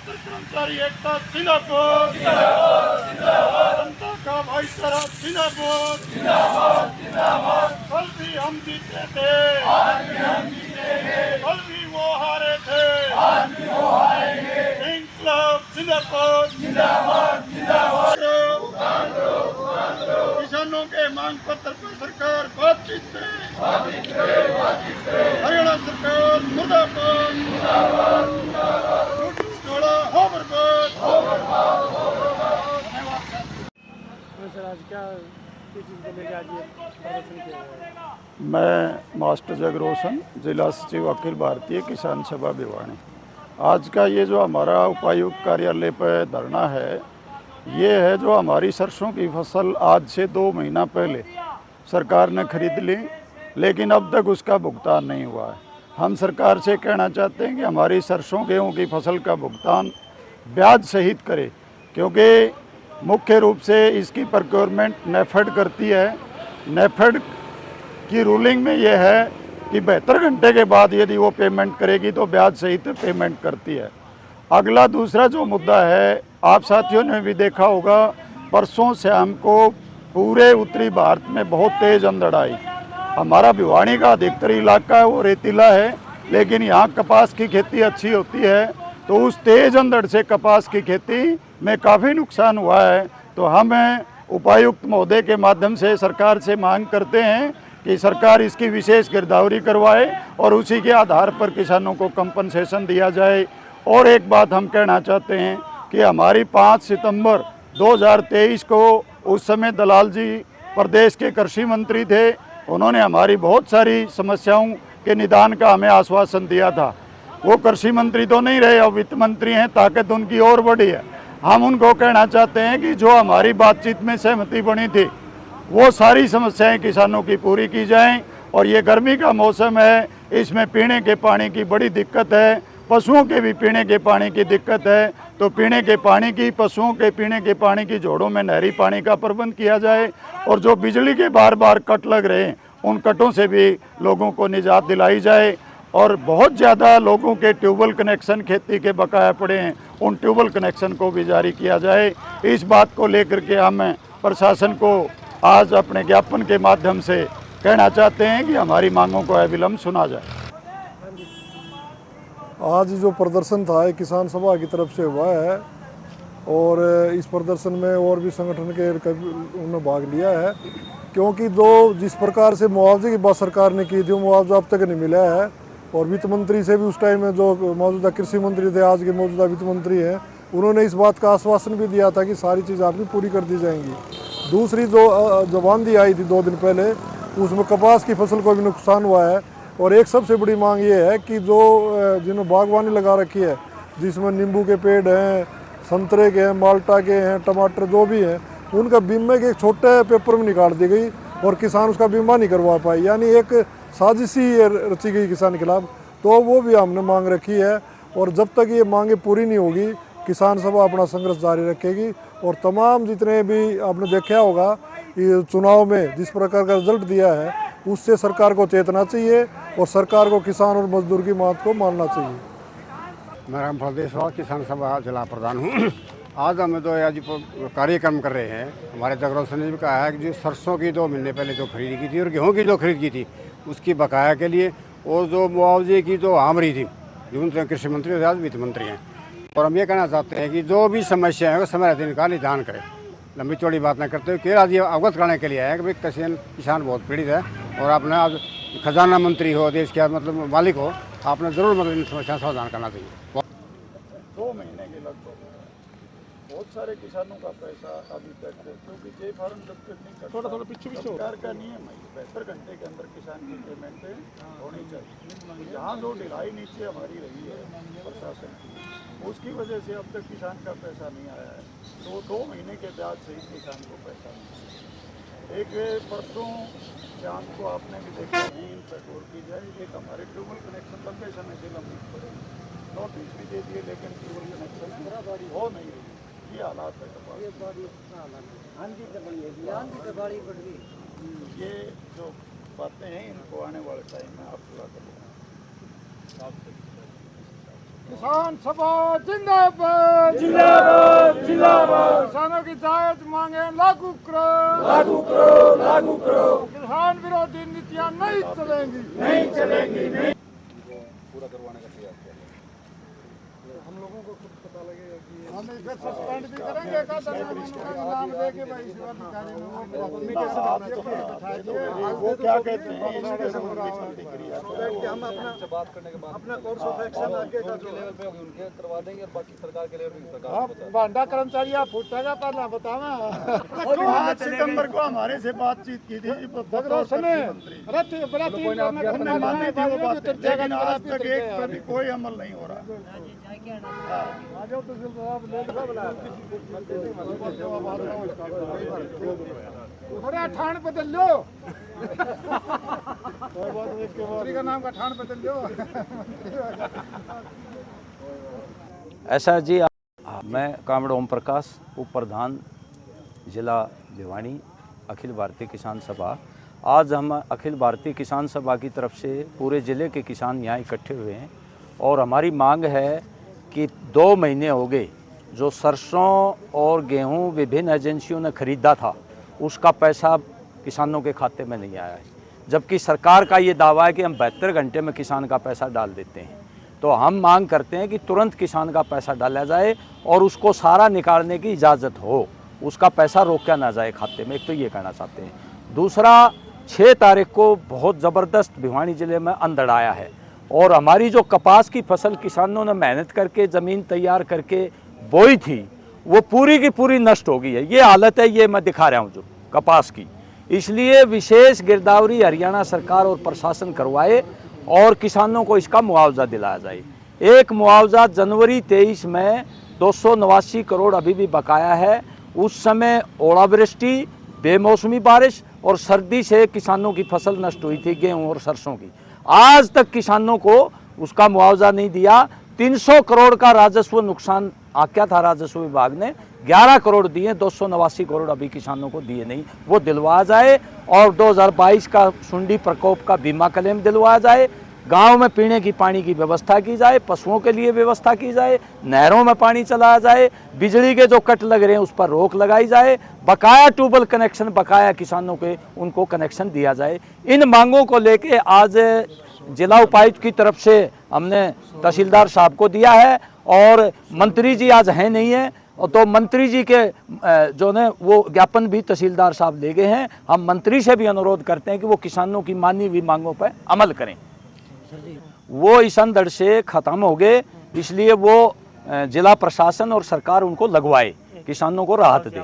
उत्तर कर्मचारी एकता जिंदाबाद, जनता का भाईचारा जिंदाबाद। कल भी हम जीते थे, कल भी वो हारे थे, इंकलाब जिंदाबाद। किसानों के मांग पत्र पर सरकार बातचीत करे, हरियाणा सरकार मुर्दाबाद, हो बर्बाद। सर आज क्या किस चीज़ को लेकर आज ये प्रदर्शन किया गया है? मैं मास्टर जगरोशन, जिला सचिव अखिल भारतीय किसान सभा भिवानी। आज का ये जो हमारा उपायुक्त कार्यालय पर धरना है, ये है जो हमारी सरसों की फसल आज से 2 महीना पहले सरकार ने खरीद ली, लेकिन अब तक उसका भुगतान नहीं हुआ है। हम सरकार से कहना चाहते हैं कि हमारी सरसों गेहूं की फसल का भुगतान ब्याज सहित करे, क्योंकि मुख्य रूप से इसकी प्रोक्योरमेंट नेफेड करती है। नेफेड की रूलिंग में यह है कि 72 घंटे के बाद यदि वो पेमेंट करेगी तो ब्याज सहित पेमेंट करती है। अगला दूसरा जो मुद्दा है, आप साथियों ने भी देखा होगा, परसों शाम को पूरे उत्तरी भारत में बहुत तेज़ अंधड़ आई। हमारा भिवानी का अधिकतर इलाका है वो रेतीला है, लेकिन यहाँ कपास की खेती अच्छी होती है, तो उस तेज़ अंधड़ से कपास की खेती में काफ़ी नुकसान हुआ है। तो हम उपायुक्त महोदय के माध्यम से सरकार से मांग करते हैं कि सरकार इसकी विशेष गिरदावरी करवाए और उसी के आधार पर किसानों को कंपनसेशन दिया जाए। और एक बात हम कहना चाहते हैं कि हमारी 5 सितंबर 2023 को उस समय दलाल जी प्रदेश के कृषि मंत्री थे, उन्होंने हमारी बहुत सारी समस्याओं के निदान का हमें आश्वासन दिया था। वो कृषि मंत्री तो नहीं रहे, अब वित्त मंत्री हैं, ताकत उनकी और बढ़ी है। हम उनको कहना चाहते हैं कि जो हमारी बातचीत में सहमति बनी थी, वो सारी समस्याएं किसानों की पूरी की जाएं। और ये गर्मी का मौसम है, इसमें पीने के पानी की बड़ी दिक्कत है, पशुओं के भी पीने के पानी की दिक्कत है। तो पीने के पानी की, पशुओं के पीने के पानी की जोड़ों में नहरी पानी का प्रबंध किया जाए, और जो बिजली के बार बार कट लग रहे हैं, उन कटों से भी लोगों को निजात दिलाई जाए। और बहुत ज़्यादा लोगों के ट्यूबवेल कनेक्शन खेती के बकाया पड़े हैं, उन ट्यूबवेल कनेक्शन को भी जारी किया जाए। इस बात को लेकर के हम प्रशासन को आज अपने ज्ञापन के माध्यम से कहना चाहते हैं कि हमारी मांगों को अविलंब सुना जाए। आज जो प्रदर्शन था ये किसान सभा की तरफ से हुआ है, और इस प्रदर्शन में और भी संगठन के उन्होंने भाग लिया है, क्योंकि जो जिस प्रकार से मुआवजे की बात सरकार ने की थी, वो मुआवजा अब तक नहीं मिला है। और वित्त मंत्री से भी उस टाइम में जो मौजूदा कृषि मंत्री थे, आज के मौजूदा वित्त मंत्री हैं, उन्होंने इस बात का आश्वासन भी दिया था कि सारी चीज़ आपकी पूरी कर दी जाएंगी। दूसरी जो आंधी आई थी 2 दिन पहले, उसमें कपास की फसल को भी नुकसान हुआ है। और एक सबसे बड़ी मांग ये है कि जो जिन्होंने बागवानी लगा रखी है, जिसमें नींबू के पेड़ हैं, संतरे के हैं, माल्टा के हैं, टमाटर जो भी हैं, उनका बीमे के एक छोटे पेपर में निकाल दी गई और किसान उसका बीमा नहीं करवा पाए, यानी एक साजिश ही रची गई किसान के खिलाफ। तो वो भी हमने मांग रखी है, और जब तक ये मांगें पूरी नहीं होगी, किसान सभा अपना संघर्ष जारी रखेगी। और तमाम जितने भी आपने देखा होगा ये चुनाव में जिस प्रकार का रिजल्ट दिया है, उससे सरकार को चेतना चाहिए और सरकार को किसान और मजदूर की बात को मानना चाहिए। मेरा प्रदेश किसान सभा जिला प्रधान हूँ। आज हम तो आज कार्यक्रम कर रहे हैं। हमारे जगरोशन ने भी कहा है कि जो सरसों की 2 महीने पहले जो खरीदी की थी और गेहूँ की जो खरीद की थी, उसकी बकाया के लिए, और जो मुआवजे की जो आमरी थी, जो कृषि मंत्री और आज वित्त मंत्री हैं। और हम ये कहना चाहते हैं कि जो भी समस्या है वो समय रहते इनका निदान करें, लंबी चौड़ी बात न करते हुए। केवल आज ये अवगत कराने के लिए आया कि भाई किसान बहुत पीड़ित है, और आपने आज खजाना मंत्री हो, देश के मतलब मालिक हो, आपने ज़रूर मतलब इन समस्या का समाधान करना चाहिए। 2 महीने के लगभग बहुत सारे किसानों का पैसा अभी तक, क्योंकि जे फार्म जब तक नहीं करता, थोड़ा पीछे सरकार का नियम है 72 घंटे के अंदर किसान की पेमेंट होनी चाहिए। जहाँ जो ढिलाई नीचे हमारी रही है प्रशासन की, उसकी वजह से अब तक किसान का पैसा नहीं आया है। तो 2 महीने के ब्याज से ही किसान को पैसा नहीं आया। एक परसों शाम को आपने भी देखा, नींद पेट्रोल की जाए, एक हमारे ट्यूबवेल कनेक्शन लंबे समय से लंबित पड़े, नोटिस भी दे दिए, लेकिन ट्यूबवेल कनेक्शन हो नहीं रही। ये हालात है। ये जो बातें हैं, इनको आने वाले टाइम में आप पूरा करेंगे। किसान सभा जिंदाबाद जिंदाबाद जिंदाबाद। किसानों की जायज मांगे लागू करो लागू करो लागू करो। किसान विरोधी नीतियां नहीं चलेंगी नहीं चलेंगी नहीं। पूरा करवाने का प्रयास करें। हम लोगों को खुद पता लगेगा कि हम इसे सस्पेंड भी करेंगे नाम लेके भाई शिवाधिकारी वो क्या कहते हैं हम अपना बात करने के बाद अपना कोर्स ऑफ एक्शन आगे का जो लेवल पे उनके करवा देंगे और बाकी सरकार के लेवल पे सरकार बांडा कर्मचारी आप फूटेगा पहला बतावा 5 सितंबर को हमारे से बातचीत की थी हमने मानी थी वो बात, लेकिन आज तक एक पर भी कोई अमल नहीं हो रहा। थोड़ा ठाण बदल लो का नाम का ठाण बदल लो। ऐसा जी मैं कामड़ ओम प्रकाश उप प्रधान जिला भिवानी अखिल भारतीय किसान सभा। आज हम अखिल भारतीय किसान सभा की तरफ से पूरे ज़िले के किसान यहाँ इकट्ठे हुए हैं और हमारी मांग है कि 2 महीने हो गए जो सरसों और गेहूं विभिन्न एजेंसियों ने ख़रीदा था उसका पैसा किसानों के खाते में नहीं आया है, जबकि सरकार का ये दावा है कि हम 72 घंटे में किसान का पैसा डाल देते हैं। तो हम मांग करते हैं कि तुरंत किसान का पैसा डाला जाए और उसको सारा निकालने की इजाज़त हो, उसका पैसा रोका ना जाए खाते में। एक तो ये कहना चाहते हैं। दूसरा, 6 तारीख को बहुत ज़बरदस्त भिवानी ज़िले में अंधड़ आया है और हमारी जो कपास की फसल किसानों ने मेहनत करके ज़मीन तैयार करके बोई थी वो पूरी की पूरी नष्ट हो गई है। ये हालत है, ये मैं दिखा रहा हूँ जो कपास की। इसलिए विशेष गिरदावरी हरियाणा सरकार और प्रशासन करवाए और किसानों को इसका मुआवजा दिलाया जाए। एक मुआवजा जनवरी 23 में 289 करोड़ अभी भी बकाया है। उस समय ओलावृष्टि, बेमौसमी बारिश और सर्दी से किसानों की फसल नष्ट हुई थी, गेहूं और सरसों की। आज तक किसानों को उसका मुआवजा नहीं दिया। 300 करोड़ का राजस्व नुकसान आंका था राजस्व विभाग ने, 11 करोड़ दिए, 289 करोड़ अभी किसानों को दिए नहीं। वो दिलवाया जाए और 2022 का सुंडी प्रकोप का बीमा क्लेम दिलवाया जाए। गांव में पीने की पानी की व्यवस्था की जाए, पशुओं के लिए व्यवस्था की जाए, नहरों में पानी चलाया जाए, बिजली के जो कट लग रहे हैं उस पर रोक लगाई जाए, बकाया ट्यूबवेल कनेक्शन बकाया किसानों के उनको कनेक्शन दिया जाए। इन मांगों को लेके आज जिला उपायुक्त की तरफ से हमने तहसीलदार साहब को दिया है और मंत्री जी आज हैं नहीं है, तो मंत्री जी के जो ने वो ज्ञापन भी तहसीलदार साहब ले गए हैं। हम मंत्री से भी अनुरोध करते हैं कि वो किसानों की मानी हुई मांगों पर अमल करें। वो इस अंधड़ से ख़त्म हो गए, इसलिए वो जिला प्रशासन और सरकार उनको लगवाए, किसानों को राहत दे।